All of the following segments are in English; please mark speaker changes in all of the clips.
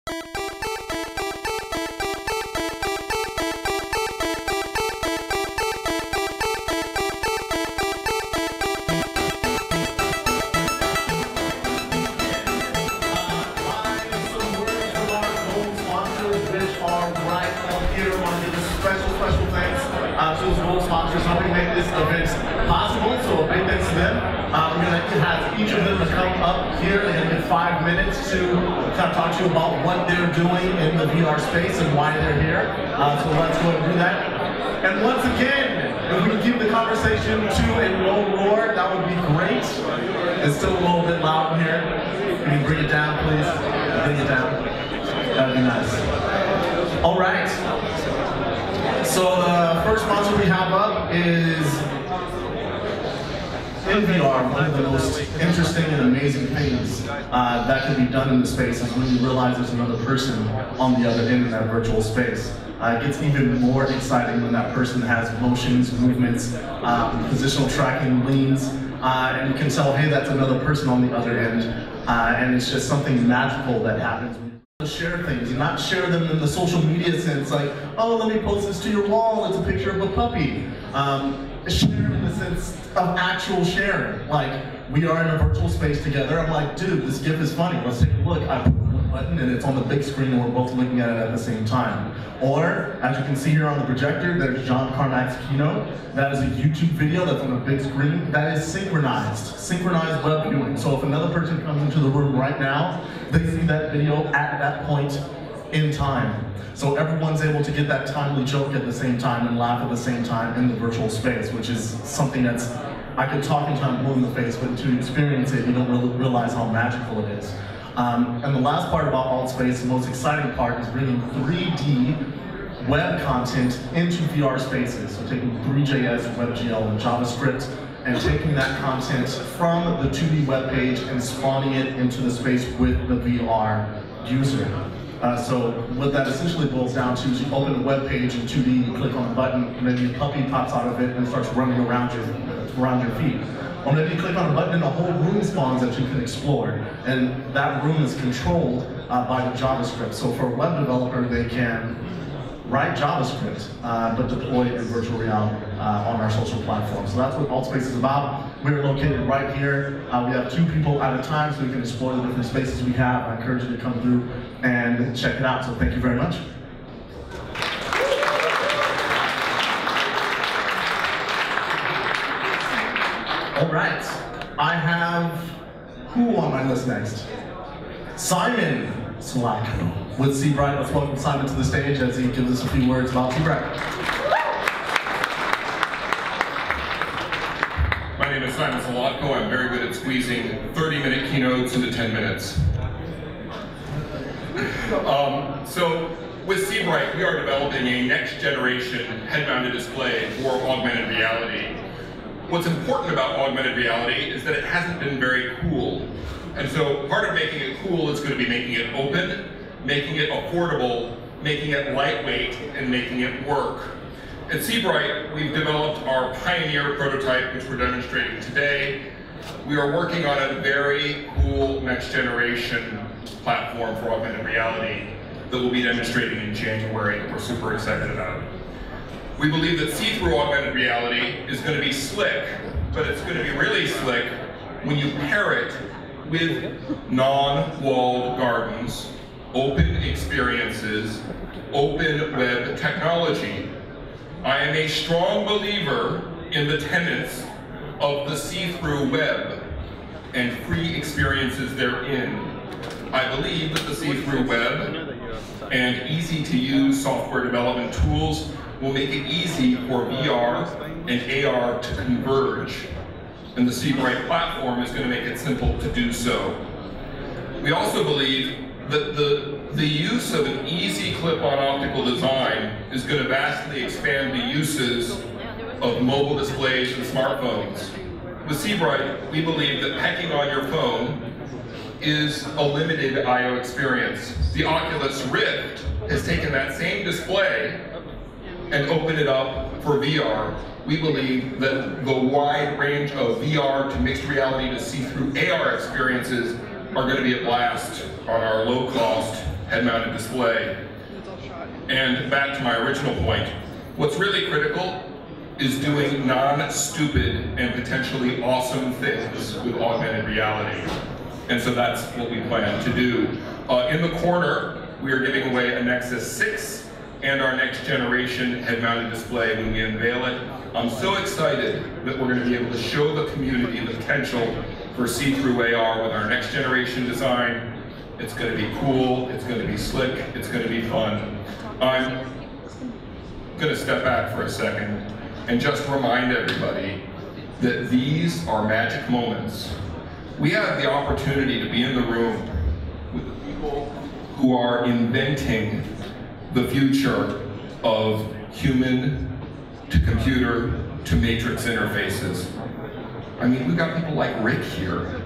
Speaker 1: Special thanks to those gold sponsors helping make this event possible, so a big thanks to them. We're going to have each of them to come up here and in 5 minutes to kind of talk to you about what they're doing in the VR space and why they're here. So let's go and do that. And once again, if we can keep the conversation to a low roar, that would be great. It's still a little bit loud in here. Can you bring it down, please? Bring it down. That would be nice. All right. So the first sponsor we have up is in VR. One of the most interesting and amazing things that can be done in the space is when you realize there's another person on the other end in that virtual space. It gets even more exciting when that person has motions, movements, positional tracking, leans, and you can tell, hey, that's another person on the other end. And it's just something magical that happens. Share things and not share them in the social media sense, like, oh, let me post this to your wall, it's a picture of a puppy. Share in the sense of actual sharing. Like, we are in a virtual space together. I'm like, dude, this GIF is funny. Let's take a look. I put one button and it's on the big screen and we're both looking at it at the same time. Or, as you can see here on the projector, there's John Carmack's keynote. That is a YouTube video that's on the big screen. That is synchronized web viewing. So if another person comes into the room right now, they see that video at that point in time. So everyone's able to get that timely joke at the same time and laugh at the same time in the virtual space, which is something that's, I could talk until I'm blue in the face, but to experience it, you don't really realize how magical it is. And the last part about AltSpace, the most exciting part, is bringing 3D web content into VR spaces. So taking 3JS, WebGL, and JavaScript, and taking that content from the 2D web page and spawning it into the space with the VR user. So what that essentially boils down to is you open a web page in 2D, you click on a button, and then your puppy pops out of it and starts running around your feet. Or maybe you click on a button and a whole room spawns that you can explore. And that room is controlled by the JavaScript. So for a web developer, they can write JavaScript, but deploy it in virtual reality on our social platform. So that's what AltSpace is about. We're located right here. We have 2 people at a time, so we can explore the different spaces we have. I encourage you to come through and check it out. So thank you very much. All right, I have who on my list next? Simon Slacko with Seabright. Let's welcome Simon to the stage as he gives us a few words about Seabright.
Speaker 2: My name is Simon Slacko. I'm very good at squeezing 30-minute keynotes into 10 minutes. So with Seabright, we are developing a next-generation head-mounted display for augmented reality. What's important about augmented reality is that it hasn't been very cool. And so part of making it cool is going to be making it open, making it affordable, making it lightweight, and making it work. At Seabright, we've developed our Pioneer prototype, which we're demonstrating today. We are working on a very cool next generation platform for augmented reality that we'll be demonstrating in January that we're super excited about. We believe that see-through augmented reality is going to be slick, but it's going to be really slick when you pair it with non-walled gardens, open experiences, open web technology. I am a strong believer in the tenets of the see-through web and free experiences therein. I believe that the see-through web and easy-to-use software development tools will make it easy for VR and AR to converge. And the Seabright platform is going to make it simple to do so. We also believe that the use of an easy clip-on optical design is going to vastly expand the uses of mobile displays and smartphones. With Seabright, we believe that pecking on your phone is a limited I/O experience. The Oculus Rift has taken that same display and opened it up for VR. We believe that the wide range of VR to mixed reality to see-through AR experiences are going to be a blast on our low-cost head-mounted display. And back to my original point, what's really critical is doing non-stupid and potentially awesome things with augmented reality. And so that's what we plan to do. In the corner, we are giving away a Nexus 6 and our next generation head-mounted display when we unveil it. I'm so excited that we're going to be able to show the community the potential for see-through AR with our next generation design. It's going to be cool, it's going to be slick, it's going to be fun. I'm going to step back for a second and just remind everybody that these are magic moments. We have the opportunity to be in the room with the people who are inventing the future of human to computer to matrix interfaces. I mean, we've got people like Rick here.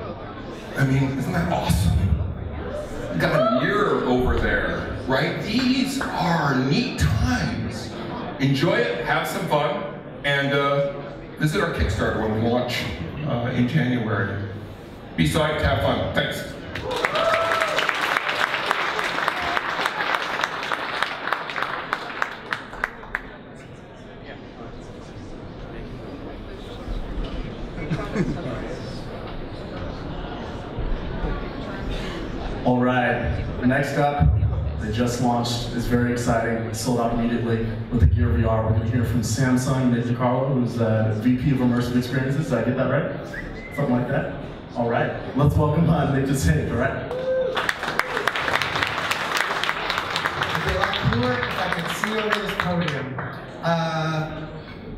Speaker 2: I mean, isn't that awesome? We've got a mirror over there, right? These are neat times. Enjoy it, have some fun, and visit our Kickstarter when we launch in January. Be psyched, have fun. Thanks.
Speaker 1: All right, next up, they just launched. It's very exciting. It sold out immediately with the Gear VR. We're going to hear from Samsung, Nick DiCarlo, who's VP of Immersive Experiences. Did I get that right? Something like that? All right, let's welcome Nick to stage, all right?
Speaker 3: It'd be a lot cooler if I could see over this podium.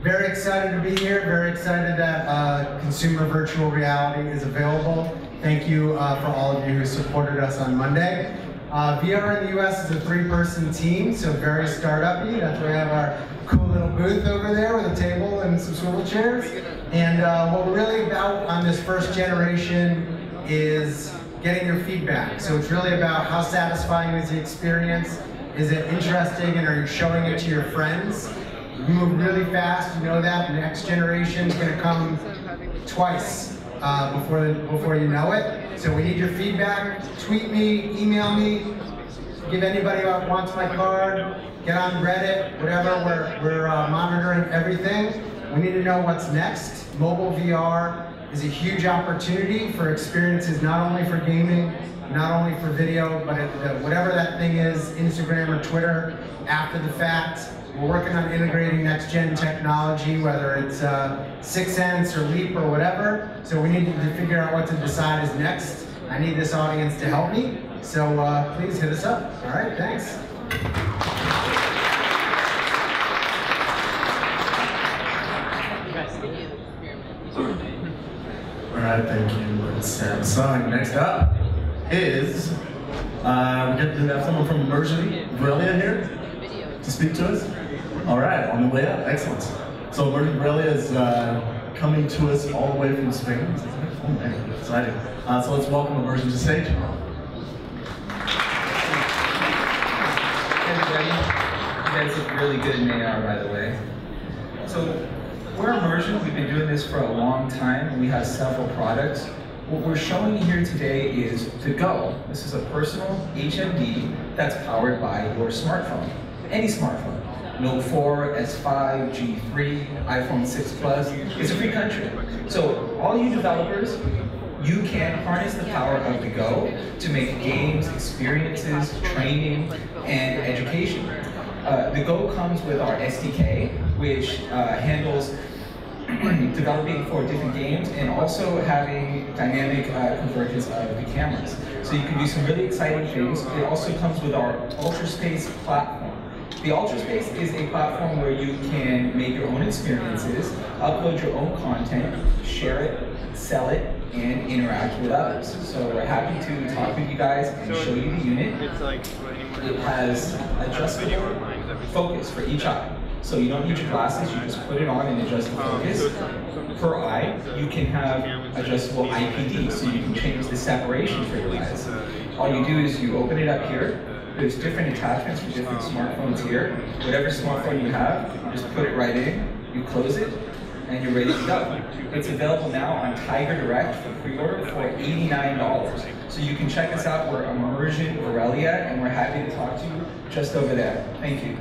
Speaker 3: Very excited to be here. Very excited that consumer virtual reality is available. Thank you for all of you who supported us on Monday. VR in the US is a 3-person team, so very startup-y. That's why we have our cool little booth over there with a table and some swivel chairs. And what we're really about on this first generation is getting your feedback. So it's really about how satisfying is the experience, is it interesting, and are you showing it to your friends? We move really fast, you know that. The next generation is going to come twice before you know it. So we need your feedback. Tweet me, email me, give anybody who wants my card, get on Reddit, whatever. We're monitoring everything. We need to know what's next. Mobile VR is a huge opportunity for experiences, not only for gaming, not only for video, but whatever that thing is, Instagram or Twitter, after the fact. We're working on integrating next-gen technology, whether it's Sixense or Leap or whatever. So we need to figure out what to decide is next. I need this audience to help me. So please hit us up. All right, thanks.
Speaker 1: All right, thank you, Samsung. Next up is, we get to have someone from Immersion Brillia here to speak to us. All right, on the way up, excellent. So Immersion Brillia is coming to us all the way from Spain. Oh man, exciting. So let's welcome Immersion to stage.
Speaker 4: Hey everybody, you guys look really good in AR, by the way. So we're Immersion. We've been doing this for a long time. We have several products. What we're showing you here today is the Go. This is a personal HMD that's powered by your smartphone, any smartphone. Note 4, S5, G3, iPhone 6 Plus. It's a free country. So all you developers, you can harness the power of the Go to make games, experiences, training, and education. The Go comes with our SDK, which handles developing for different games and also having dynamic convergence of the cameras. So you can do some really exciting things. It also comes with our UltraSpace platform. The UltraSpace is a platform where you can make your own experiences, upload your own content, share it, sell it, and interact with others. So we're happy to talk with you guys and show you the unit. It has adjustable focus for each eye. So you don't need your glasses, you just put it on and adjust the focus. Per eye, you can have adjustable IPD, so you can change the separation for your eyes. All you do is you open it up here. There's different attachments for different smartphones here. Whatever smartphone you have, you just put it right in, you close it, and you're ready to go. It's available now on Tiger Direct for pre-order for $89. So you can check us out. We're Immersion Aurelia, and we're happy to talk to you just over there. Thank you.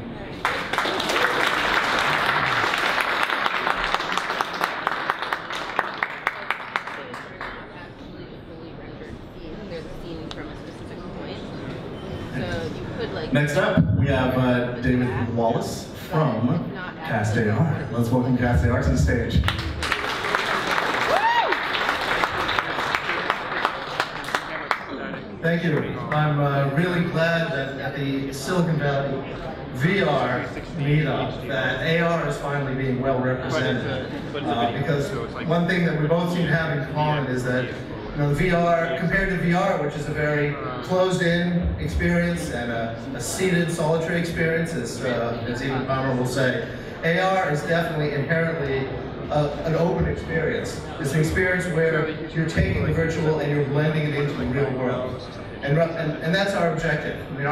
Speaker 1: Next up, we have David Wallace from Cast AR. Let's welcome Cast AR to the stage.
Speaker 5: Thank you. I'm really glad that at the Silicon Valley VR Meetup that AR is finally being well represented. Because one thing that we both seem to have in common is that VR, compared to VR, which is a very closed-in experience and a seated, solitary experience, as even Palmer will say, AR is definitely inherently an open experience. It's an experience where you're taking the virtual and you're blending it into the real world. And that's our objective. I mean,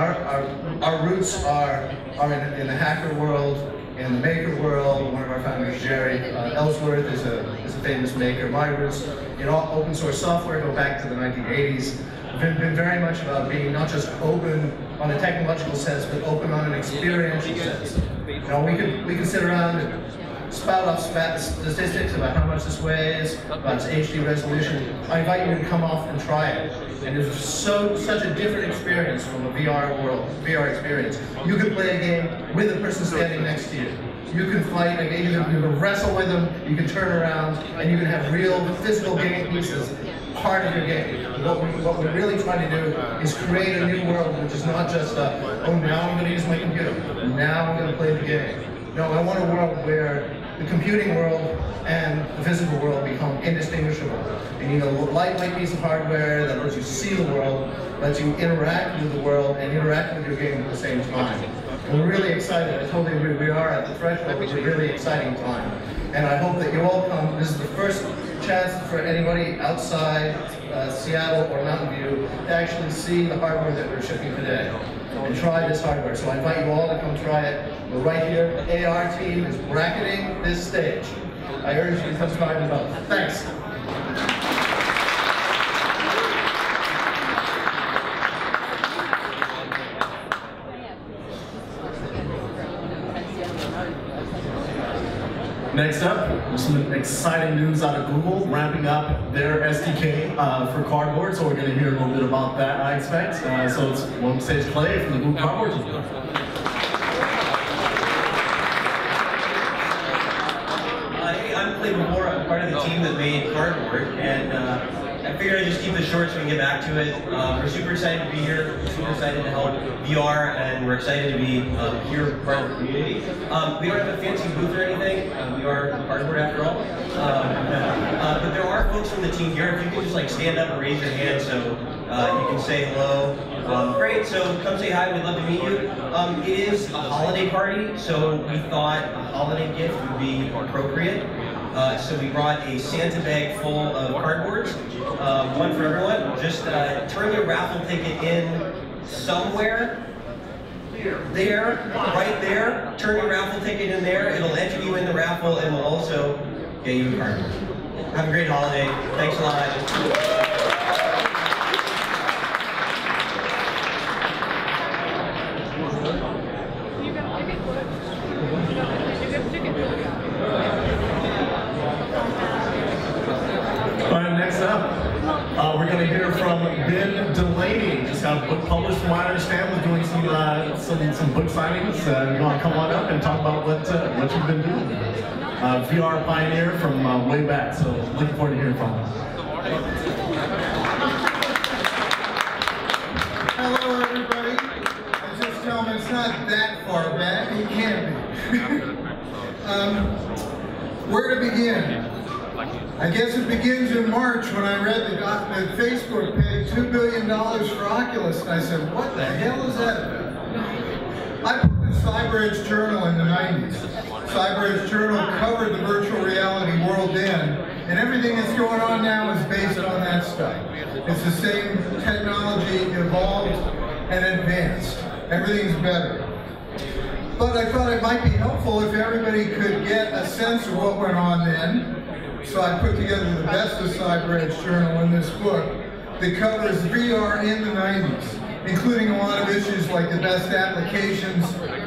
Speaker 5: our roots are in the hacker world, in the maker world. One of our founders, Jerry Ellsworth, is a famous maker. My roots in open source software go back to the 1980s. Been very much about being not just open on a technological sense, but open on an experiential sense. We can sit around and spout off statistics about how much this weighs, about its HD resolution. I invite you to come off and try it. And it's such a different experience from a VR experience. You can play a game with a person standing next to you. You can fight a game, you can wrestle with them, you can turn around, and you can have real physical game pieces part of your game. What we're really trying to do is create a new world which is not just, oh, now I'm going to use my computer, now I'm going to play the game. No, I want a world where the computing world and the physical world become indistinguishable. And you need a lightweight piece of hardware that lets you see the world, lets you interact with the world, and interact with your game at the same time. And we're really excited. I totally agree. We are at the threshold of a really exciting time. And I hope that you all come. This is the first chance for anybody outside Seattle or Mountain View to actually see the hardware that we're shipping today and try this hardware. So I invite you all to come try it. We're right here. The AR team is bracketing this stage. I urge you to come try them both. Thanks.
Speaker 1: Next up, some exciting news out of Google, ramping up their SDK for Cardboard, so we're going to hear a little bit about that, I expect. So it's one stage Clay from the Google Cardboard team.
Speaker 6: Hey, I'm Clay Moore. I'm part of the team that made Cardboard, and I figured I'd just keep this short so we can get back to it. We're super excited to be here, we're super excited to help VR, and we're excited to be here part of the community. We don't have a fancy booth or anything. We are Cardboard after all. But there are folks from the team here. If you could just stand up and raise your hand so you can say hello. Great, so come say hi, we'd love to meet you. It is a holiday party, so we thought a holiday gift would be appropriate. So we brought a Santa bag full of cardboards, one for everyone. Just turn your raffle ticket in somewhere. There, right there. Turn your raffle ticket in there. It'll enter you in the raffle and we'll also get you a cardboard. Have a great holiday. Thanks a lot.
Speaker 1: We're going to hear from Ben Delaney. Just got a book published, from what I understand, with doing some book signings. You want to come on up and talk about what you've been doing? VR pioneer from way back, so looking forward to hearing from him.
Speaker 7: Hello, everybody. I just tell them it's not that far back. It can be. Where to begin? I guess it begins in March when I read the Facebook page, $2 billion for Oculus, and I said, what the hell is that about? I put the Cyber Edge Journal in the 90s. Cyber Edge Journal covered the virtual reality world then, and everything that's going on now is based on that stuff. It's the same technology evolved and advanced. Everything's better. But I thought it might be helpful if everybody could get a sense of what went on then. So I put together the best of Cyber Edge Journal in this book. that covers VR in the 90s, including a lot of issues like the best applications,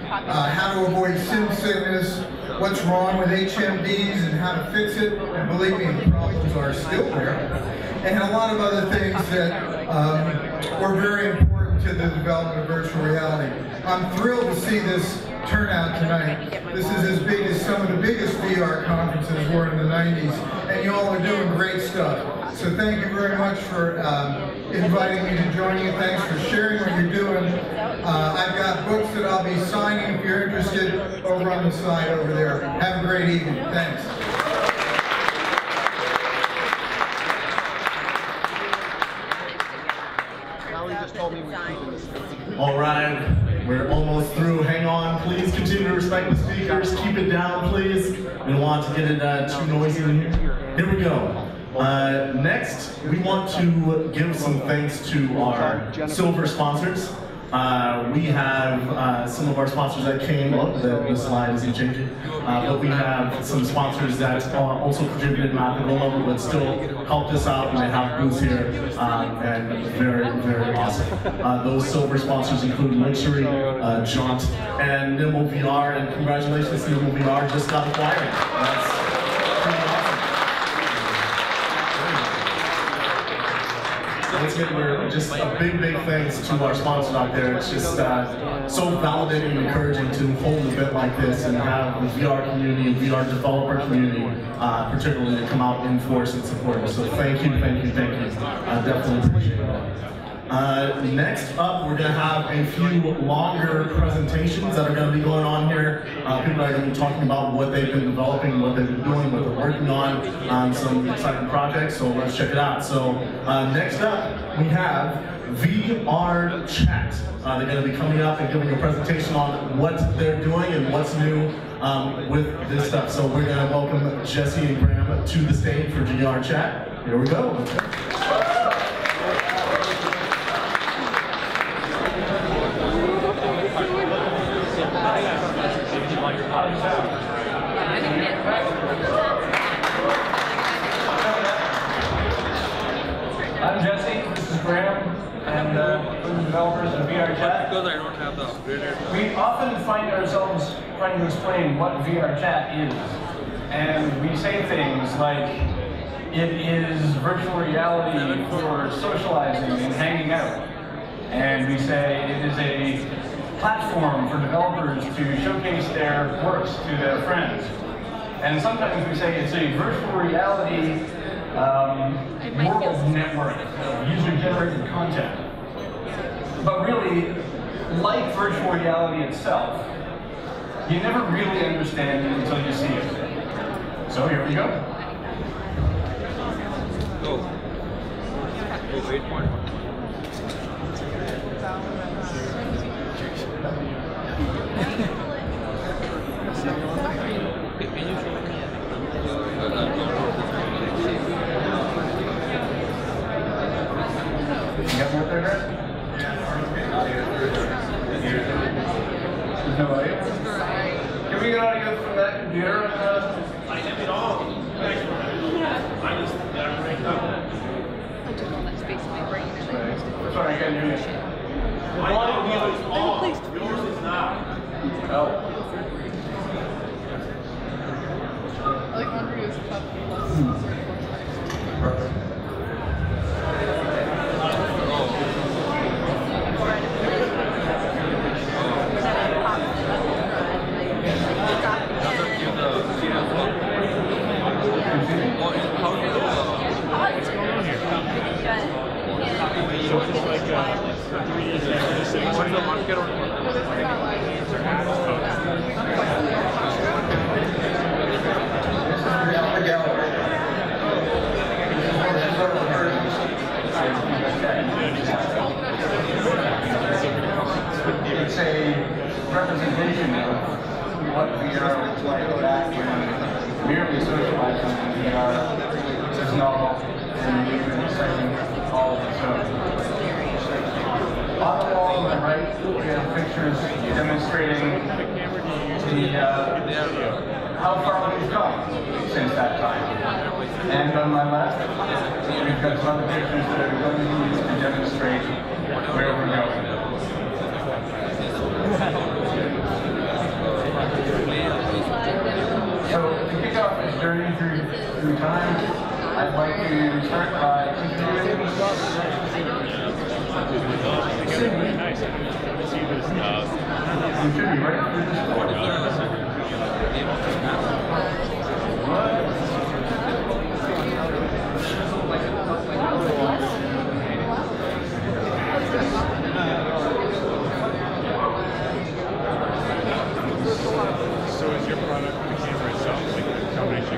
Speaker 7: how to avoid sim sickness, what's wrong with HMDs and how to fix it, and believe me, the problems are still there, and a lot of other things that were very important to the development of virtual reality. I'm thrilled to see this turnout tonight. This is as big as some of the biggest VR conferences were in the 90s, and you all are doing great stuff. So thank you very much for inviting me to join you. Thanks for sharing what you're doing. I've got books that I'll be signing if you're interested over on the side over there. Have a great evening. Thanks.
Speaker 1: All right. We're almost through. Hang on, please continue to respect the speakers. Keep it down, please. We don't want to get it too noisy in here. Here we go. Next, we want to give some thanks to our silver sponsors. We have some of our sponsors that came up. The slide isn't changing. But we have some sponsors that also contributed not at the level, but still helped us out, and they have booths here, and very, very awesome. Those silver sponsors include Luxury, Jaunt, and Nimble VR, and congratulations to Nimble VR, just got acquired. That's pretty awesome. Once again, just a big, big thanks to our sponsors out there. It's just so validating and encouraging to hold an event like this and have the VR community and VR developer community, particularly, to come out in force and support us. So thank you, thank you, thank you. I definitely appreciate that. Next up, we're going to have a few longer presentations that are going to be going on here. People are going to be talking about what they've been developing, what they've been doing, what they're working on some exciting projects, so let's check it out. So next up, we have VR Chat. They're going to be coming up and giving a presentation on what they're doing and what's new with this stuff. So we're going to welcome Jesse and Graham to the stage for VR Chat. Here we go. Let's go.
Speaker 8: I'm Jesse, this is Graham, and we're the developers of VR Chat.
Speaker 9: Because I don't have the upgraded.
Speaker 8: We often find ourselves trying to explain what VR Chat is. And we say things like, it is virtual reality for socializing and hanging out. And we say it is a platform for developers to showcase their works to their friends. And sometimes we say it's a virtual reality world network of user-generated content. But really, like virtual reality itself, you never really understand it until you see it. So here we go.
Speaker 9: Go. 8.1.
Speaker 8: You got more there, guys? There's no audio? Can we get audio from that computer?
Speaker 10: I have it all. I just break up.
Speaker 11: I took all that space in my brain and I used it for
Speaker 8: Sorry, I can't hear you.
Speaker 10: My audio is off. Yours is not.
Speaker 8: Oh.
Speaker 11: like Andrea's cup plus.
Speaker 8: Perfect. It's a representation of what VR looks like back when merely socializing in VR is novel and new and exciting all of its own. On the wall on the right, we have pictures demonstrating how far we've come since that time. And on my left, we've got some other pictures that are going to be used to demonstrate where we're going. So to kick off this journey through time, I'd like to start by introducing Cindy. You should be right through this door.
Speaker 9: So is your product the camera itself, like the combination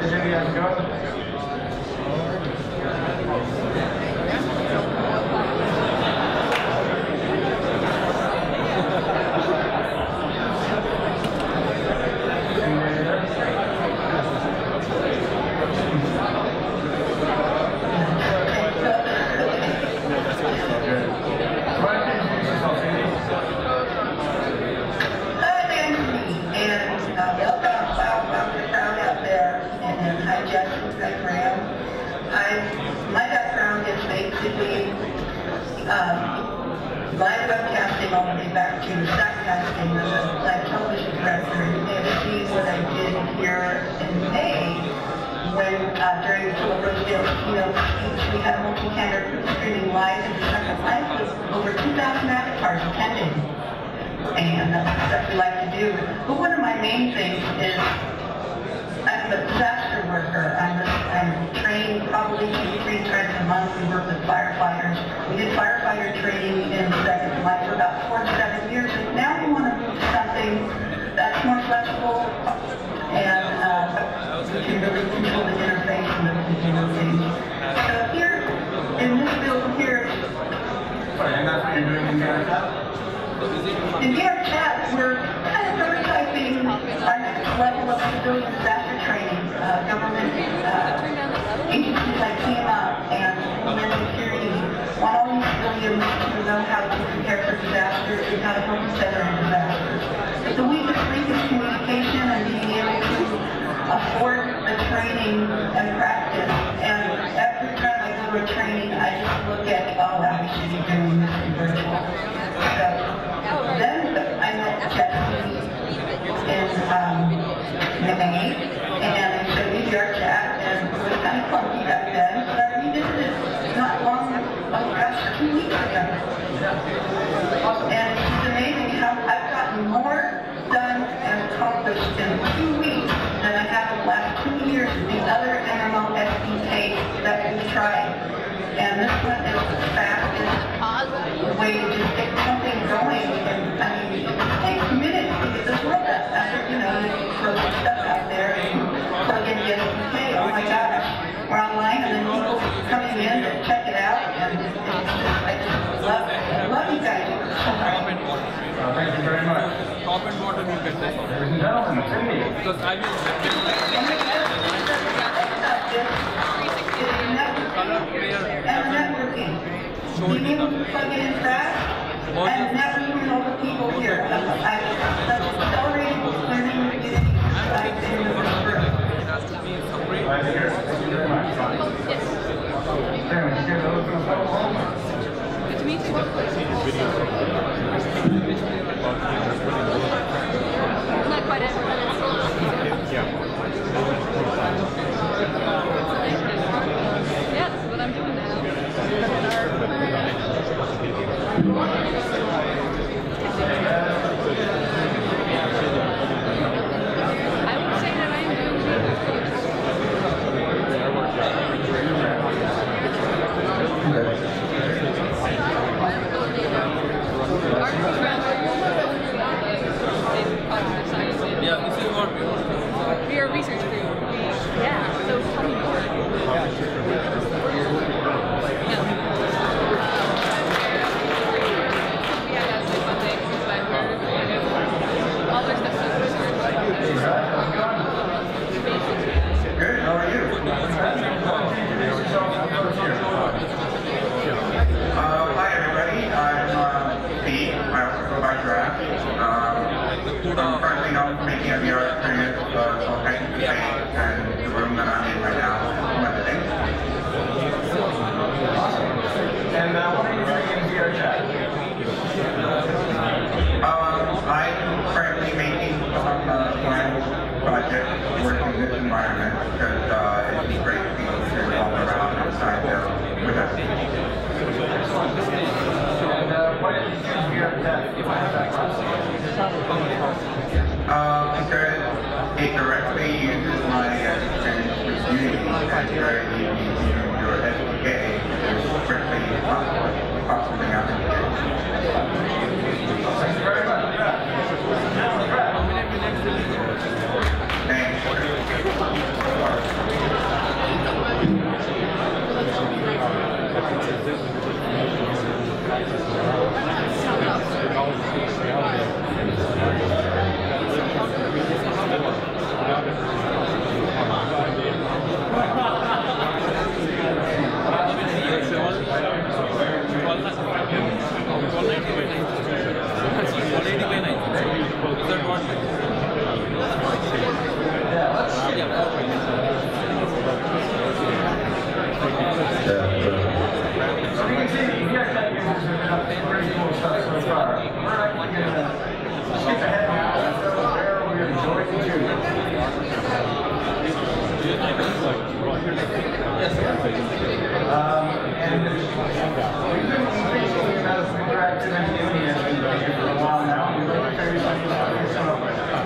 Speaker 8: Is any of you go?
Speaker 12: Live webcasting all the way back to broadcasting as a live television director, and see what I did here in May when during Philip Rosedale's keynote speech we had a multi-camera streaming live into Second Life with over 2,000 avatars attending, and that's what we like to do. But one of my main things is I'm a disaster worker. I'm trained probably 2-3 times a month. We work with firefighters. We did firefighter training in Second Life for about 4 to 7 years. And now we want to move to something that's more flexible and we can really control the interface and the things. So here, in this build here.
Speaker 8: Sorry, and that's what you're doing in VRChat?
Speaker 12: In VRChat, we're kind of prototyping our next level of civilian disaster training. Government agencies like FEMA and Homeland Security want all these civilians to know how to prepare for disasters and how to help center in disasters. But the weakest link is communication and being able to afford the training and practice. And every time I go to a training, I just look at, oh, wow, we should be doing this in virtual. So then I met Jesse in May, and I showed me VRChat, and it was kind of clunky back then, but I revisited not long, oh gosh, 2 weeks ago. And it's amazing how I've gotten more done and accomplished in 2 weeks than I have in the last 2 years with the other MMO SDKs that we've tried. And this one is the fastest way to just get something going. And I mean, it takes minutes to get this world up. After, you know, you throw some stuff out there and plug in the SDK. Oh my gosh, we're online, and then people coming in to check it out. And it's just, I just love it. I love you guys.
Speaker 8: Thank you very much.
Speaker 9: Top and bottom you get this.
Speaker 8: Ladies and gentlemen, Cindy.
Speaker 9: Because I will
Speaker 12: and networking. Being able to plug it in fast and networking with all the people here. I've accelerated learning community. I've been in the
Speaker 8: Glad to hear it. Thank you very much. Sam, did you get those in the phone?
Speaker 11: Good to meet you. Not quite everyone. Yeah, that's what I'm doing now.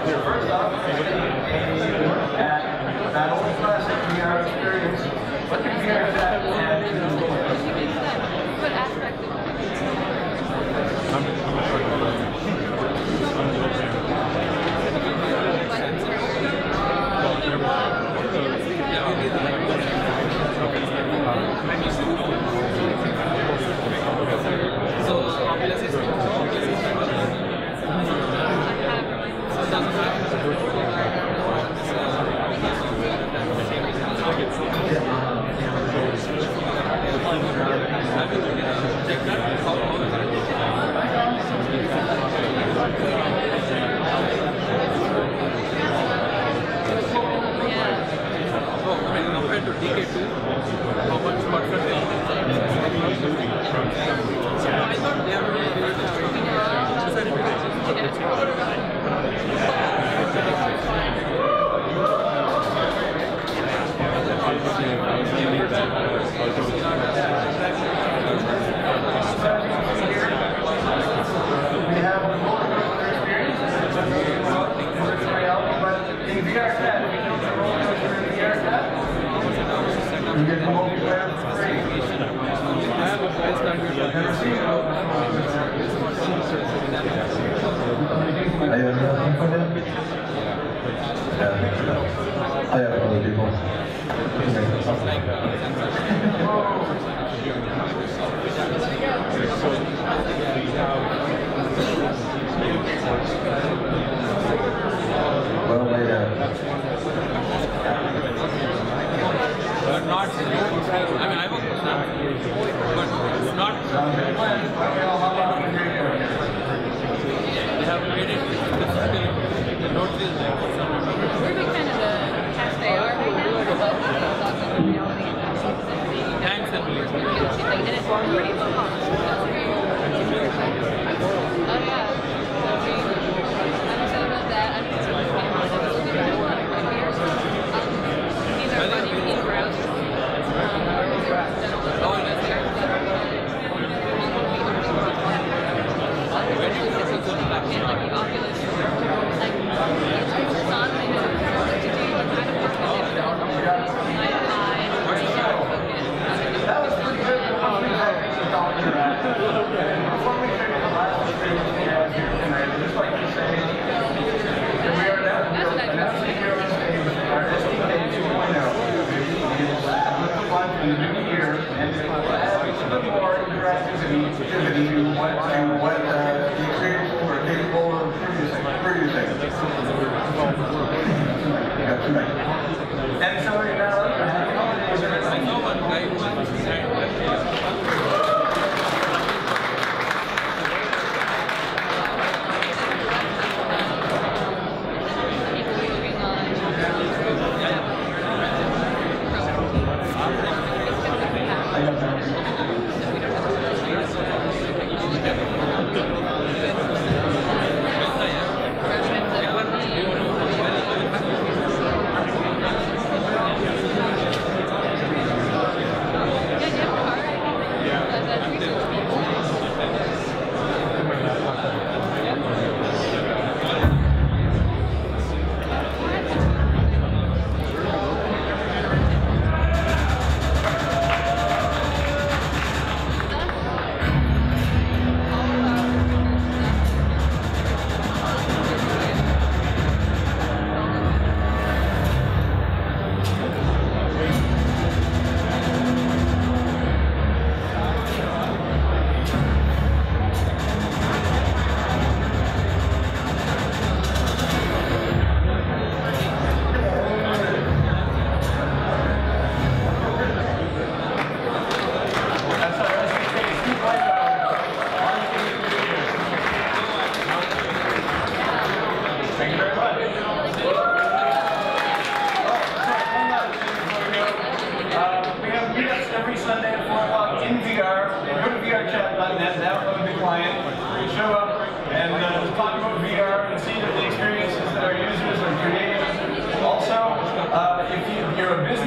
Speaker 8: First off, at that old classic VR experience, what can VR chat add?
Speaker 11: What aspect of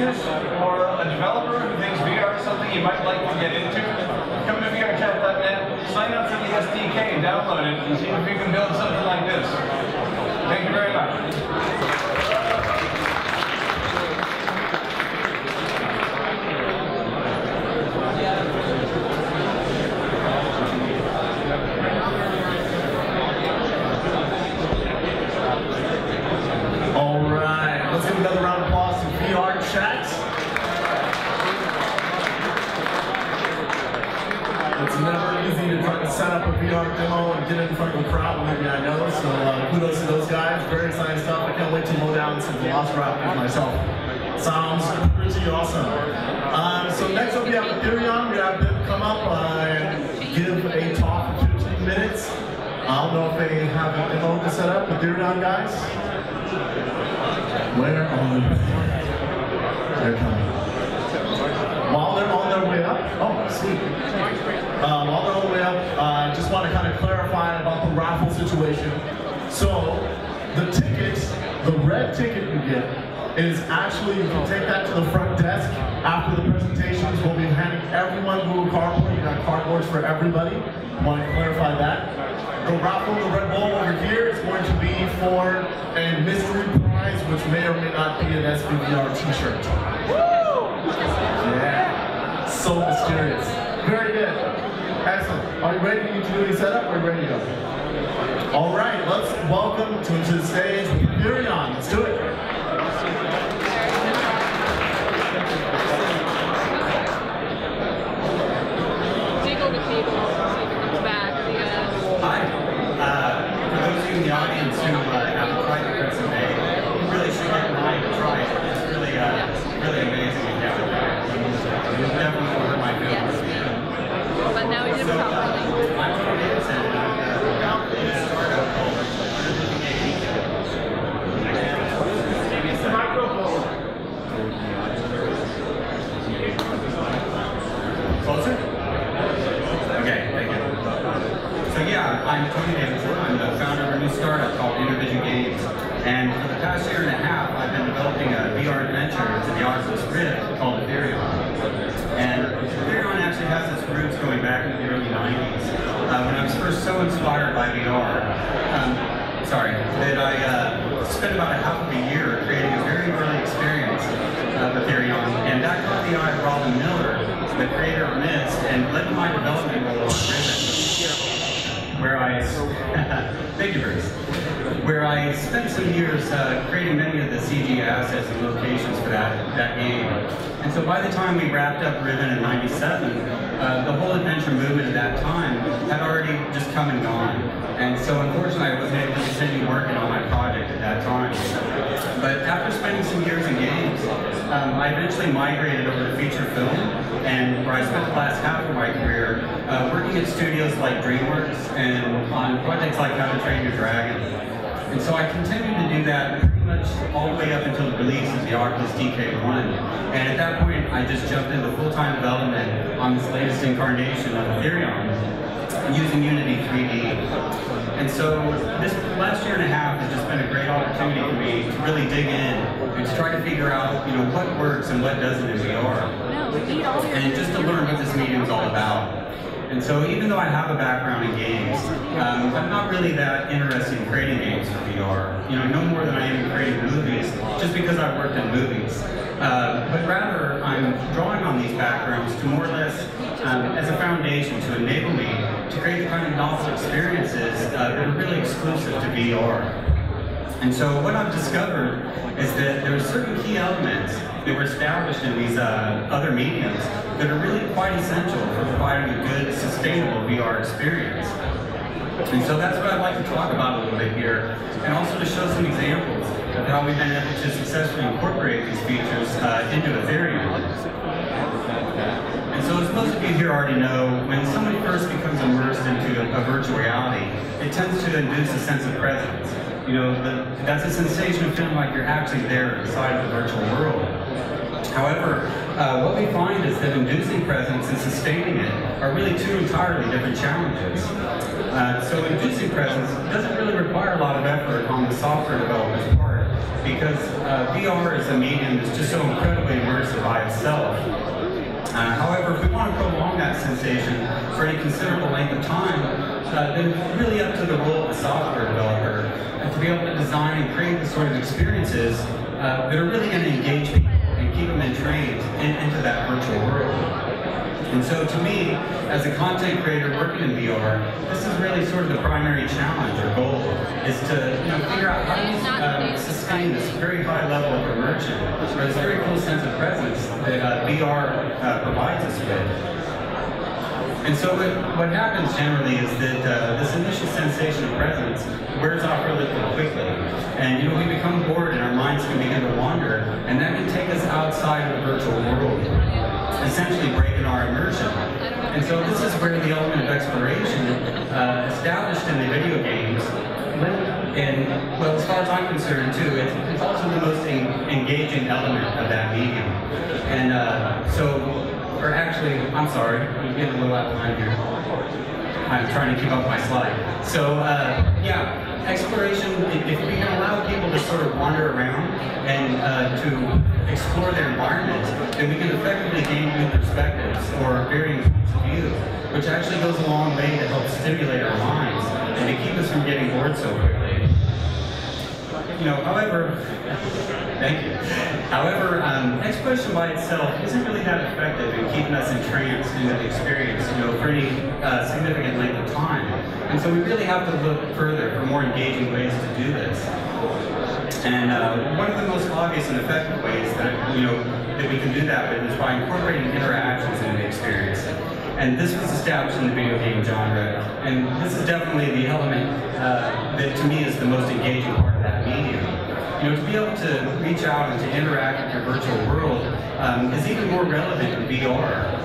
Speaker 8: business or a developer who thinks VR is something you might like to get into, come to VRChat.net, sign up for the SDK, download it, and see if you can build something like this. Thank you very much.
Speaker 1: Another round of applause to VR Chat. It's never easy to try to set up a VR demo and get it in front of a crowd, maybe I know, so kudos to those guys. Very exciting stuff. I can't wait to mow down some Velociraptors myself. Sounds pretty awesome. So next up we have Ethereon. We have them come up and give a talk for 15 minutes. I don't know if they have a demo to set up. Ethereon guys? Where are they? They're coming. While they're on their way up, oh, sweet. While they're on the way up, I just want to kind of clarify about the raffle situation. So, the tickets, the red ticket you get, is actually, you can take that to the front desk after the presentations. We'll be handing everyone Google Cardboard. You got cardboards for everybody. I want to clarify that. The raffle, the Red Bull over here is going to be for a mystery prize, which may or may not be an SVVR t-shirt. Yeah, so mysterious. Very good. Excellent. Are you ready to do any setup, or are you ready to go? All right, let's welcome to the stage Ethereon. Let's do it.
Speaker 11: Jiggle the cable, see if it comes back.
Speaker 13: Hi. For those of you in the audience who haven't tried the Crescent Bay, you really should get behind to try it. It's really, really amazing and it's definitely one of my favorites.
Speaker 11: Yes. But now we did it properly.
Speaker 13: I'm from Davidson and I'm out in a startup called maybe it's the microphone. Closer? Okay, thank you. So yeah, I'm Tony Davidson. I'm the founder of a new startup called Intervision Games. And for the past year and a half, I've been developing a VR adventure to the Oculus Rift called Ethereon. And Ethereon actually has its roots going back into the early 90s, when I was first so inspired by VR. That I spent about half of a year creating a very early experience of Ethereon. And that caught the eye of Robin Miller, the creator of Mist, and led to my development role on Riven, where I, thank you, Bruce, where I spent some years creating many of the CG assets and locations for that game. And so by the time we wrapped up Riven in '97, the whole adventure movement at that time had already just come and gone. And so unfortunately I wasn't able to continue working on my project at that time. But after spending some years in games, I eventually migrated over to feature film, and where I spent the last half of my career working at studios like DreamWorks and on projects like How to Train Your Dragon. And so I continued to do that pretty much all the way up until the release of the Oculus DK1. And at that point, I just jumped into full-time development on this latest incarnation of Ethereon using Unity 3D. And so this last year and a half has just been a great opportunity for me to really dig in and to try to figure out, what works and what doesn't in VR. And just to learn what this medium is all about. And so even though I have a background in games, I'm not really that interested in creating games for VR. No more than I am in creating movies, just because I've worked in movies. But rather, I'm drawing on these backgrounds to more or less as a foundation to enable me to create the kind of novel experiences that are really exclusive to VR. And so what I've discovered is that there are certain key elements that were established in these other mediums that are really quite essential for providing a good, sustainable VR experience. And so that's what I'd like to talk about a little bit here, and also to show some examples of how we've been able to successfully incorporate these features into Ethereon. And so as most of you here already know, when someone first becomes immersed into a virtual reality, it tends to induce a sense of presence. That's a sensation of feeling like you're actually there inside of the virtual world. However, what we find is that inducing presence and sustaining it are really two entirely different challenges. So inducing presence doesn't really require a lot of effort on the software developer's part. because VR as a medium is just so incredibly immersive by itself. However, if we want to prolong that sensation for any considerable length of time, then it's really up to the role of the software developer to be able to design and create the sort of experiences that are really going to engage people and keep them entrained into that virtual world. And so to me, as a content creator working in VR, this is really sort of the primary challenge or goal, is to figure out how do you sustain this very high level of immersion, or this very cool sense of presence that VR provides us with. And so what happens generally is that this initial sensation of presence wears off relatively quickly. And we become bored and our minds can begin to wander, and that can take us outside of the virtual world, essentially breaking our immersion. And so this is where the element of exploration established in the video games, and well, as far as I'm concerned too, it's also the most engaging element of that medium. And or actually, I'm sorry, I'm getting a little out of line here. I'm trying to keep up my slide. So yeah, exploration, if we can allow people to sort of wander around and to explore their environment, then we can effectively gain new perspectives or varying points of view, which actually goes a long way to help stimulate our minds and to keep us from getting bored so quickly. However, thank you. However, exploration by itself isn't really that effective in keeping us entranced into the experience, for any significant length of time. And so we really have to look further for more engaging ways to do this. And one of the most obvious and effective ways that that we can do that with is by incorporating interactions into the experience. And this was established in the video game genre, and this is definitely the element that to me is the most engaging part of that medium. To be able to reach out and to interact with your virtual world is even more relevant in VR.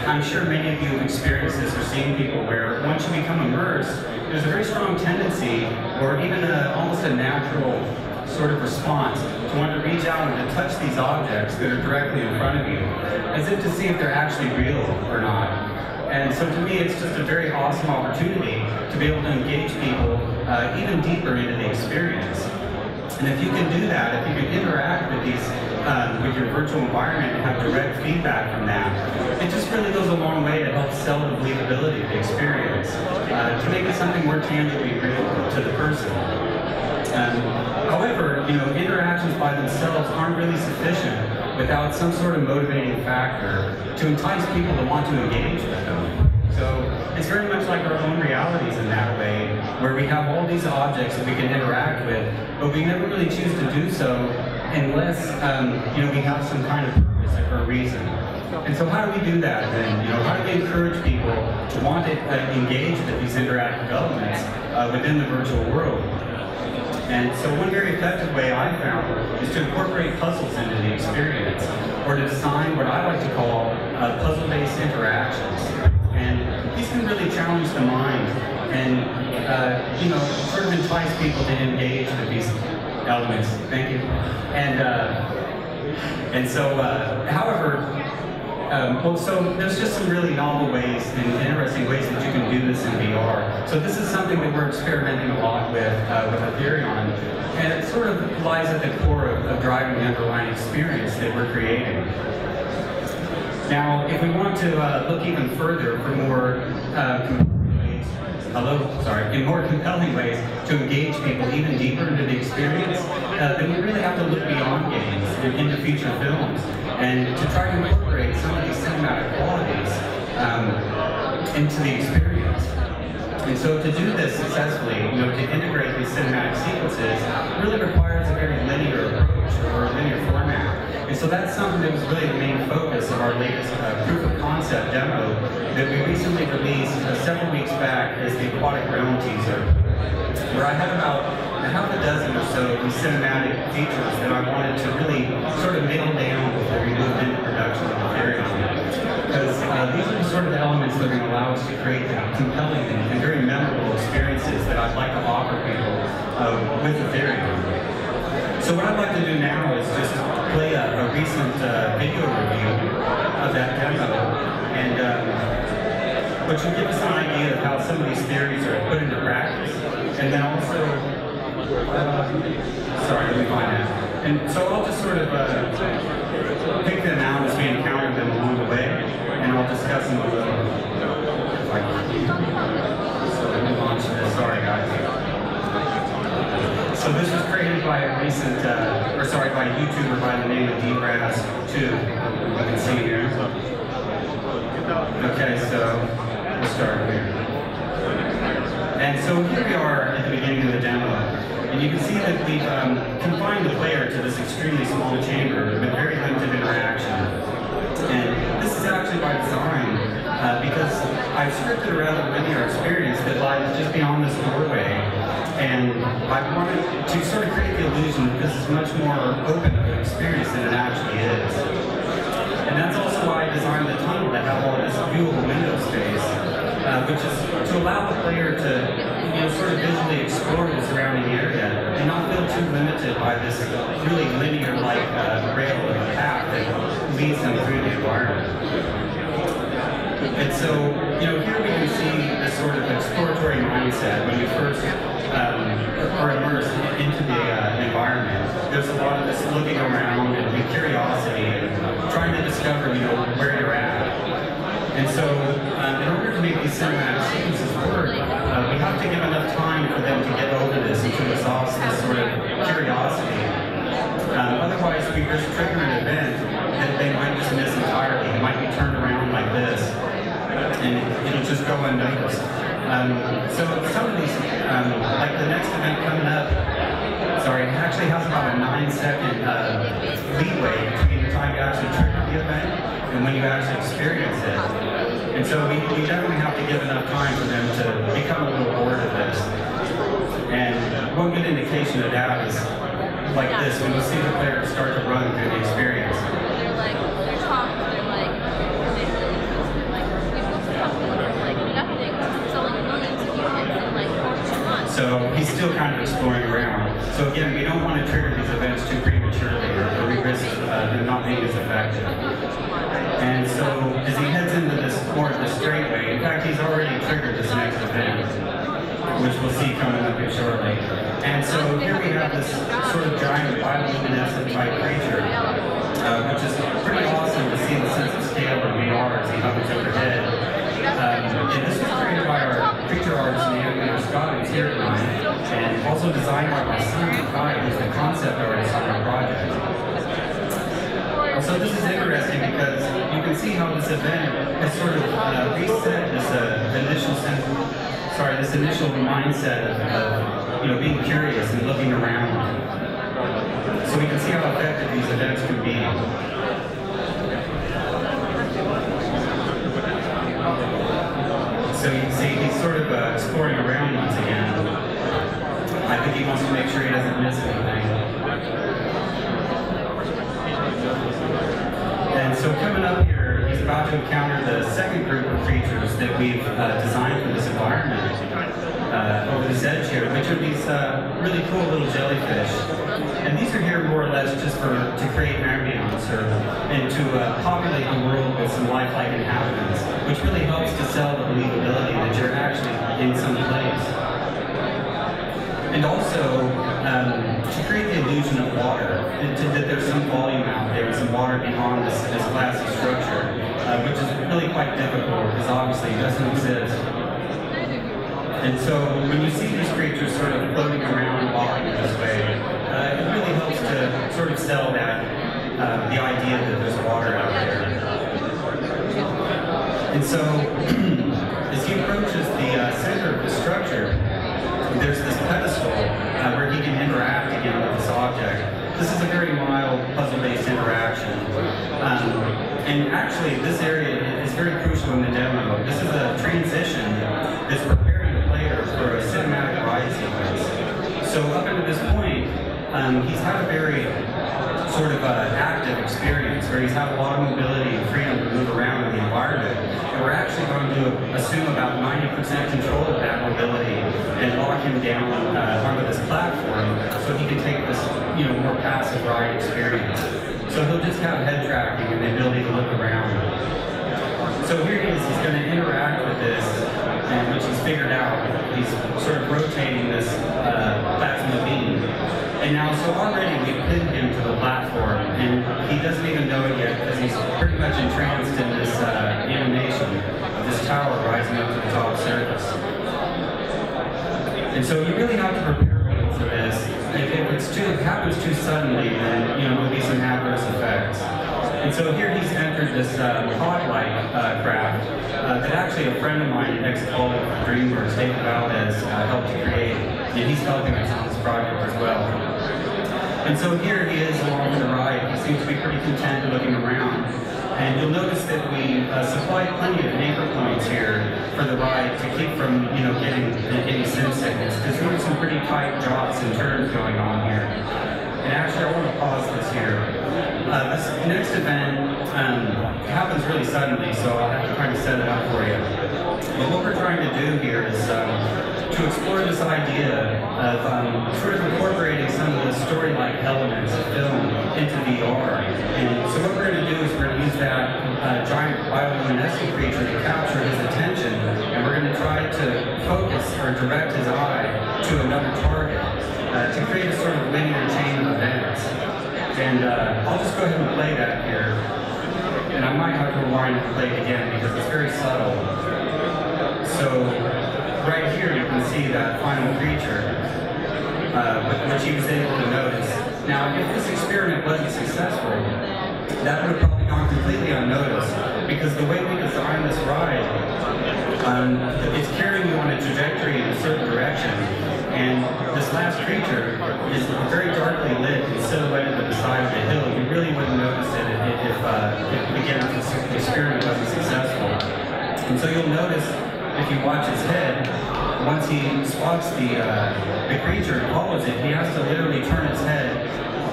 Speaker 13: I'm sure many of you have experienced this or seen people where once you become immersed, there's a very strong tendency, or even almost a natural sort of response, to want to reach out and to touch these objects that are directly in front of you, as if to see if they're actually real or not. And so to me, it's just a very awesome opportunity to be able to engage people even deeper into the experience. And if you can do that, if you can interact with these, with your virtual environment and have direct feedback from that, it just really goes a long way to help sell the believability of the experience, to make it something more tangibly real to the person. However, interactions by themselves aren't really sufficient without some sort of motivating factor to entice people to want to engage with them. So it's very much like our own realities in that way, where we have all these objects that we can interact with, but we never really choose to do so unless we have some kind of purpose or reason. And so how do we do that then? How do we encourage people to want to engage with these interactive elements within the virtual world? And so one very effective way I found is to incorporate puzzles into the experience, or to design what I like to call puzzle-based interactions. And these can really challenge the mind and, sort of entice people to engage with these elements. Thank you. And so, however, so there's just some really novel ways and interesting ways that you can do this in VR. So this is something that we're experimenting a lot with Ethereon, and it sort of lies at the core of driving the underlying experience that we're creating. Now, if we want to look even further for more compelling ways to engage people even deeper into the experience, then we really have to look beyond games and into feature films, and to try to incorporate some of these cinematic qualities into the experience. And so to do this successfully, to integrate these cinematic sequences really requires a very linear approach, or a linear format. And so that's something that was really the main focus of our latest proof of concept demo that we recently released several weeks back as the Aquatic Realm teaser, where I had about half a dozen or so of these cinematic features that I wanted to really sort of nail down before we moved into production of Ethereon. Because these are the sort of elements that are going to allow us to create the compelling and very memorable experiences that I'd like to offer people with Ethereum. So what I'd like to do now is just play a recent video review of that demo, and which will give us an idea of how some of these theories are put into practice, and then also sorry, let me find that. And so I'll just sort of pick them out as we encounter them along the way, and I'll discuss them a little. So let me launch this. Sorry, guys. So this was created by a recent, by a YouTuber by the name of DBrass2. You can see here. Okay, so we'll start here. And so here we are at the beginning of the demo. And you can see that we've confined the player to this extremely small chamber with very limited interaction. And this is actually by design, because I've scripted a rather linear experience that lies just beyond this doorway. And I wanted to sort of create the illusion that this is much more open of an experience than it actually is. And that's also why I designed the tunnel to have all this viewable window space, which is to allow the player to, sort of visually explore the surrounding area and not feel too limited by this really linear-like rail of a path that leads them through the environment. And so, here we can see this sort of exploratory mindset when you first are immersed into the environment. There's a lot of this looking around and curiosity and trying to discover, where you're at. And so, in order to make these cinematic sequences work, we have to give enough time for them to get over this and to exhaust this sort of curiosity. Otherwise, we risk triggering an event that they might just miss entirely. It might be turned around like this, and it'll just go unnoticed. So some of these, like the next event coming up, it actually has about a 9-second leeway between the time you actually trigger the event and when you actually experience it. And so we definitely have to give enough time for them to become a little bored of this. And one good indication of that is like this, when you see the player start to run through the experience. So he's still kind of exploring around. So again, we don't want to trigger these events too prematurely, or we risk them not being as effective. And so as he heads into this more of the straightway, in fact, he's already triggered this next event, which we'll see coming up here shortly. And so here we have this sort of giant bioluminescent type creature, which is pretty awesome to see the sense of scale of VR as he hovers overhead. And this was created by our creature artist and animator Scott, who's here tonight, and also designed by my son, Kai, who's the concept artist on our project. So this is interesting because you can see how this event has sort of reset this initial mindset of being curious and looking around. So we can see how effective these events can be. So you can see he's sort of exploring around once again. I think he wants to make sure he doesn't miss anything. And so coming up here, he's about to encounter the second group of creatures that we've designed for this environment over this edge here, which are these really cool little jellyfish. And these are here more or less just to create ambiance and to populate the world with some lifelike inhabitants, which really helps to sell the believability that you're actually in some place. And also to create the illusion of water, that there's some volume out there, some water beyond this glassy structure, which is really quite difficult because obviously it doesn't exist. And so when you see these creatures sort of floating around and walking this way, it really helps to sort of sell that, the idea that there's water out there. And so as he approaches the center of the structure, there's this pedestal where he can interact again with this object. This is a very mild puzzle-based interaction. And actually, this area is very crucial in the demo. This is a transition that's preparing the player for a cinematic ride sequence. So up until this point, he's had a very sort of active experience where he's had a lot of mobility and freedom to move around in the environment. And we're actually going to assume about 90% control of that mobility and lock him down onto this platform so he can take this, more passive ride experience. So he'll just have head tracking and the ability to look around. So here he is, he's going to interact with this, and which he's figured out. He's sort of rotating this plasma beam. And now, so already we've pinned him to the platform, and he doesn't even know it yet because he's pretty much entranced in this animation of this tower rising up to the top surface. And so you really have to prepare people for this. If it happens too suddenly, then there'll be some adverse effects. And so here he's entered this pod-like craft that actually a friend of mine, an ex-colleague from DreamWorks, David Valdez, helped to create, and he's helping us on this project as well. And so here he is along the ride. He seems to be pretty content looking around. And you'll notice that we supply plenty of anchor points here for the ride to keep from, getting any sim sickness, because there are some pretty tight jots and turns going on here. And actually, I want to pause this here. This next event happens really suddenly, so I'll have to kind of set it up for you. But what we're trying to do here is to explore this idea of sort of incorporating some of the story-like elements of film into VR. And so what we're going to do is we're going to use that giant bioluminescent creature to capture his attention, and we're going to try to focus or direct his eye to another target to create a sort of linear chain of events. And I'll just go ahead and play that here. And I might have to rewind and play it again because it's very subtle. So right here you can see that final creature, which he was able to notice. Now, if this experiment wasn't successful, that would have probably gone completely unnoticed, because the way we designed this ride, it's carrying you on a trajectory in a certain direction, and this last creature is very darkly lit and silhouetted at the side of the hill. You really wouldn't notice it if again, the experiment wasn't successful. And so you'll notice, if you watch his head, once he spots the creature and follows it, he has to literally turn his head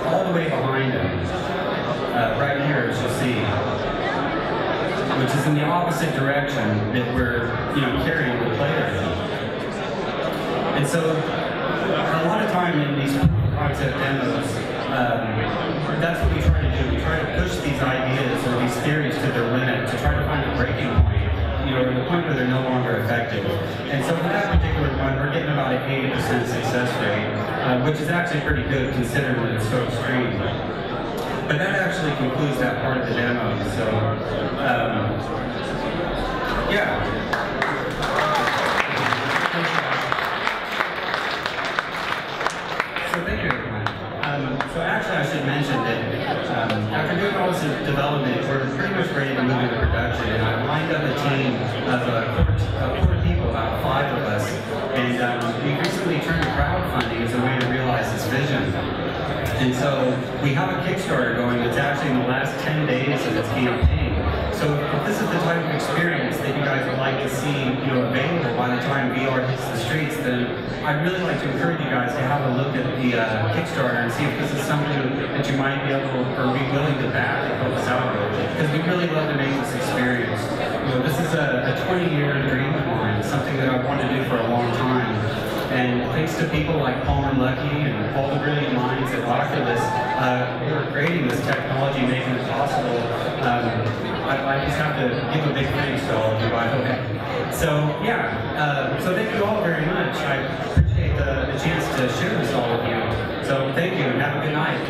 Speaker 13: all the way behind him. Right here, as you'll see, which is in the opposite direction that we're, carrying the player in. And so, a lot of time in these concept demos, that's what we try to do. We try to push these ideas or these theories to their limit to try to find a breaking point. The point where they're no longer effective. And so for that particular one, we're getting about an 80% success rate, which is actually pretty good considering that it's so extreme. But that actually concludes that part of the demo. So, yeah. So thank you, everyone. So actually, I should mention that after doing all this development, we're pretty much ready to move into production. And I lined up a team of core people, about 5 of us, and we recently turned to crowdfunding as a way to realize this vision. And so we have a Kickstarter going that's actually in the last 10 days of its campaign. So if this is the type of experience that you guys would like to see, available by the time VR hits the streets, then I'd really like to encourage you guys to have a look at the Kickstarter and see if this is something that you might be able or be willing to back and help us out with. Because we really love to make this experience. This is a 20-year dream of mine, something that I've wanted to do for a long time. And thanks to people like Palmer Luckey and all the brilliant minds at Oculus who are creating this technology, making it possible, I just have to give a big thanks to all of you, by the way. So yeah, so thank you all very much. I appreciate the chance to share this all with you. So thank you and have a good night.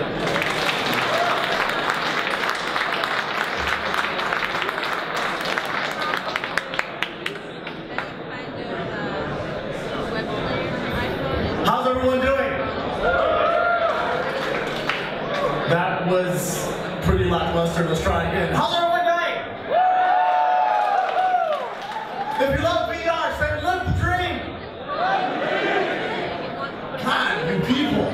Speaker 1: Everyone doing? That was pretty lackluster. Let's try again. How's everyone doing? If you love VR, say live the dream. God, you people,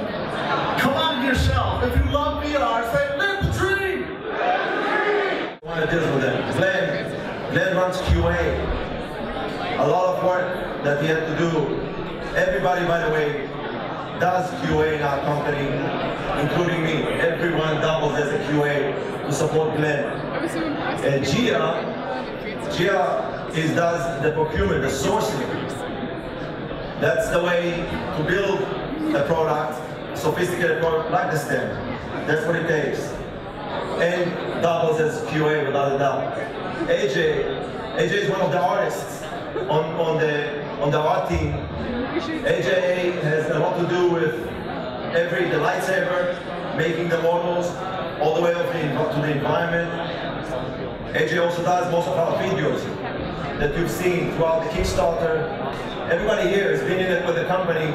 Speaker 1: come out of your shell. If you love VR, say live the dream.
Speaker 14: I want to deal with it. Glenn runs QA. A lot of work that he had to do. Everybody, by the way, does QA in our company, including me. Everyone doubles as a QA to support Glenn. And Gia does the procurement, the sourcing. That's the way to build a product, sophisticated product like the STEM. That's what it takes. And doubles as QA without a doubt. AJ is one of the artists on the art team. AJ has a lot to do with the lightsaber, making the models, all the way up to the environment. AJ also does most of our videos that you've seen throughout the Kickstarter. Everybody here has been in it with the company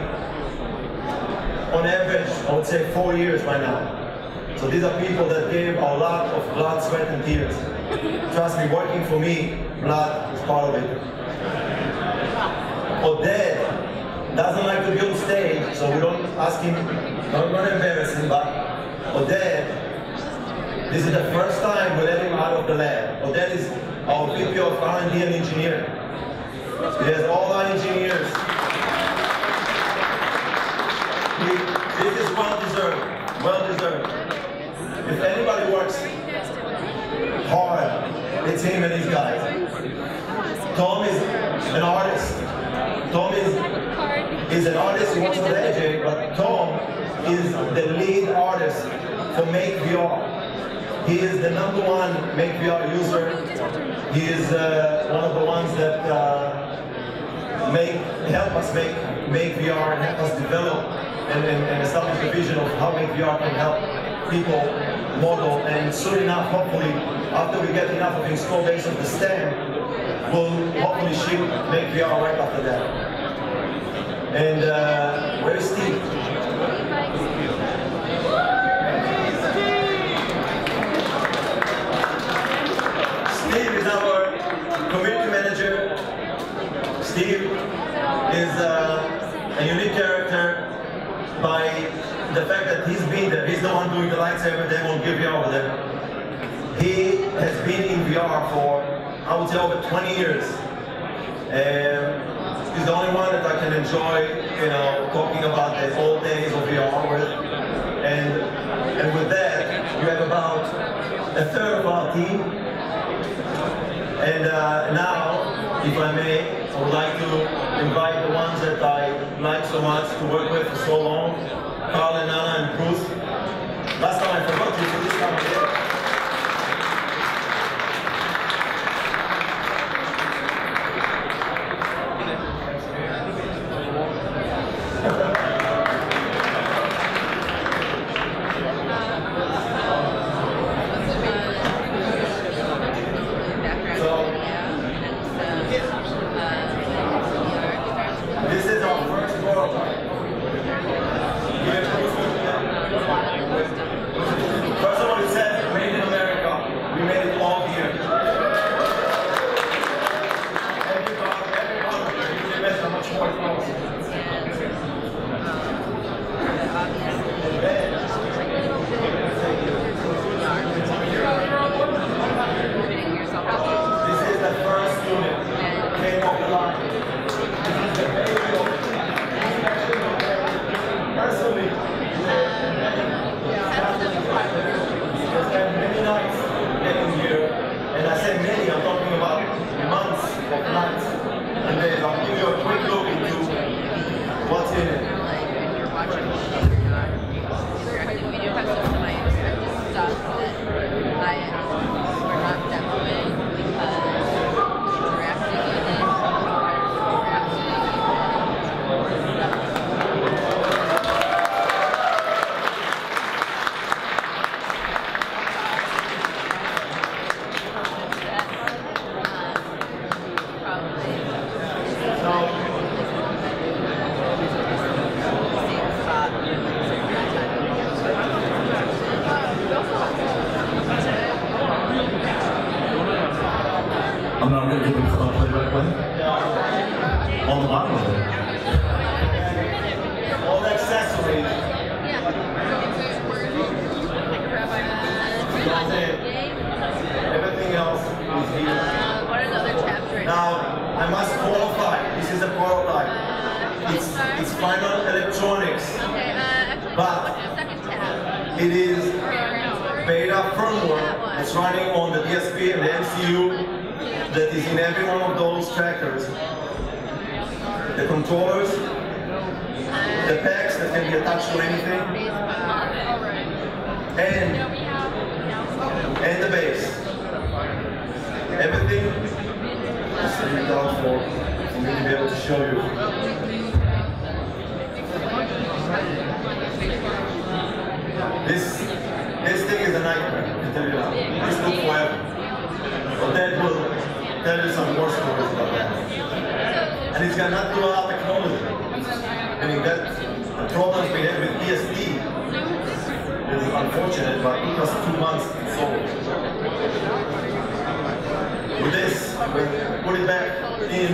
Speaker 14: on average, I would say 4 years by now. So these are people that gave a lot of blood, sweat, and tears. Trust me, working for me, blood is part of it. Oded doesn't like to be on stage, so we don't ask him, not going to embarrass him, but Oded, this is the first time we let him out of the lab. Oded is our VP of R&D and engineering. He has all our engineers. This is well deserved, well deserved. If anybody works hard, it's him and his guys. Tom is an artist. Tom is an artist who works with AJ, but Tom is the lead artist for Make VR. He is the #1 Make VR user. He is one of the ones that help us make VR and help us develop and establish the vision of how Make VR can help people model. And soon enough, hopefully, after we get enough of install base of the stand, we'll hopefully ship Make VR right after that. And where's Steve? Steve is our community manager. Steve is a unique character by the fact that he's been there. He's the one doing the lightsaber demo on VR over there. He has been in VR for, I would say, over 20 years. He's the only one that I can enjoy, talking about the old days of VR with. And with that, you have about a third of our team. And now, if I may, I would like to invite the ones that I like so much to work with for so long, Carl and Nana and Bruce. Last time I forgot you, so this time I did.
Speaker 1: I'm not going to give them playback one. On the bottom of it.
Speaker 14: All the accessories. Everything else is here.
Speaker 11: What another tabs right
Speaker 14: now, I must qualify. This is a prototype. It's final electronics. But it is beta firmware that's running on the DSP and the MCU that is in every one of those trackers. The controllers, the packs that can be attached to anything, and the base. Everything is sitting down for me to be able to show you. This thing is a nightmare, I can tell you that. This took forever. But Dad will tell you some more stories about that. And it's got nothing to do with our technology. I mean, the problems we had with ESD is unfortunate, but it took us 2 months to solve. With this, we put it back in.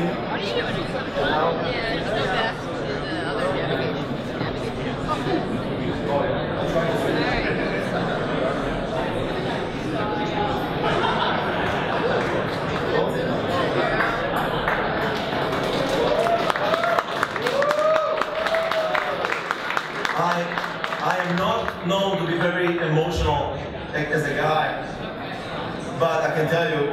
Speaker 14: I am not known to be very emotional as a guy, but I can tell you,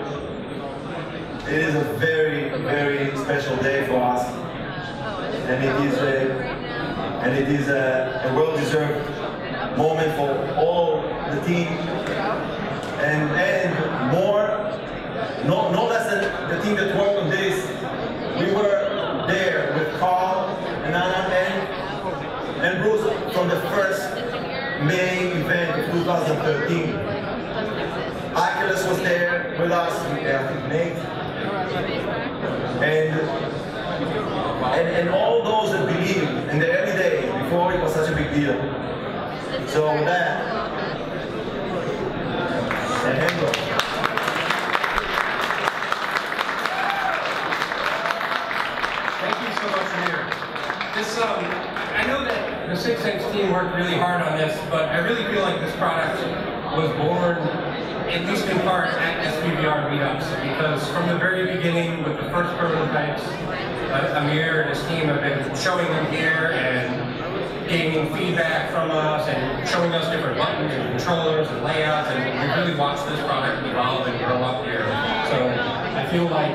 Speaker 14: it is a very, very special day for us, and it is a well-deserved moment for all the team, and no less than the team that worked on this. We were there with Carl and Anna and Bruce from the first May event of 2013. Oculus was there with us, I think Nate, and all those that believed in the early days before it was such a big deal. So with that, and Rangel.
Speaker 15: Thank you so much, Amir. I know that the Sixense team worked really hard on this, but I really feel like this product was born, at least in part, at SVVR meetups, because from the very beginning, with the first prototypes, Amir and his team have been showing them here and gaining feedback from us and showing us different buttons and controllers and layouts, and we really watched this product evolve and grow up here. So I feel like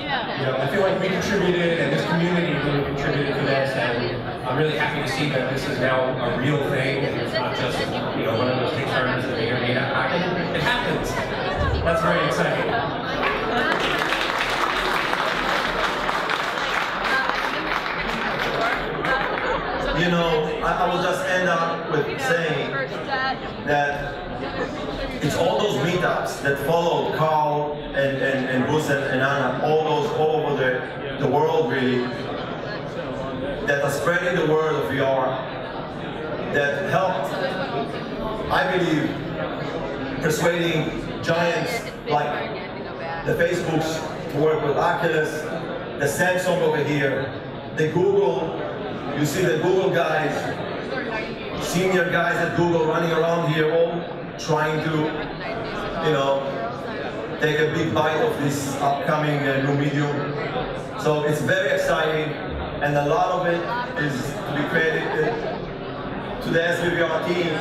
Speaker 15: I feel like we contributed, and this community really contributed to this, and I'm really happy to see that this is now a real thing, and it's not just one of those Kickstarters that may or may not happen. It happens. That's very exciting.
Speaker 14: You know, I will just end up with saying that it's all those meetups that followed Carl and Bruce and Anna, all over the world really, that are spreading the word of VR, that helped, I believe, persuading giants like the Facebooks to work with Oculus, the Samsung over here, the Google. You see the Google guys, senior guys at Google running around here, all trying to, take a big bite of this upcoming new medium. So it's very exciting, and a lot of it is to be credited to the SVVR team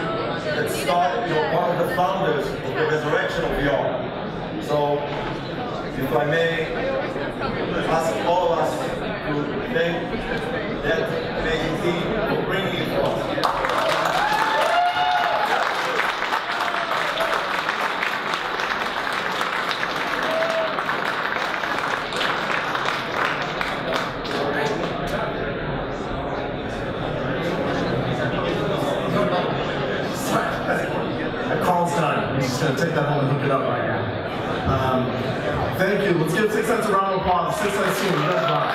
Speaker 14: that started, one of the founders of the resurrection of VR. So, if I may ask all of us to thank that amazing team for bringing it to us.
Speaker 1: Carl's done. He's just going to take that home and hook it up right now. Thank you. Let's give Sixense a round of applause. Sixense team, you guys rock.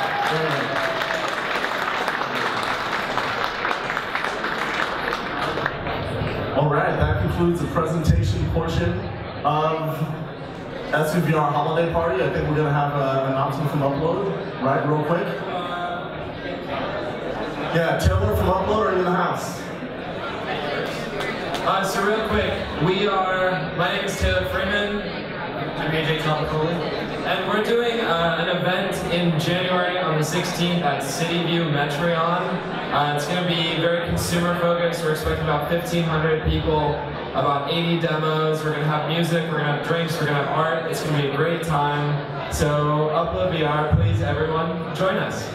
Speaker 1: All right, that concludes the presentation portion of SVVR Holiday Party. I think we're going to have an announcement from Upload, right, real quick. Yeah, Taylor from Upload are in the house.
Speaker 16: So real quick, my name is Taylor Freeman. I'm AJ Topicoli. And we're doing an event in January on the 16th at CityView Metreon. It's going to be very consumer focused. We're expecting about 1,500 people, about 80 demos. We're going to have music, we're going to have drinks, we're going to have art. It's going to be a great time. So Upload VR, please everyone, join us.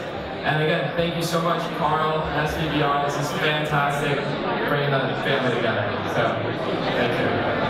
Speaker 16: And again, thank you so much, Carl, SVVR. This is fantastic, bringing the family together. So, thank you.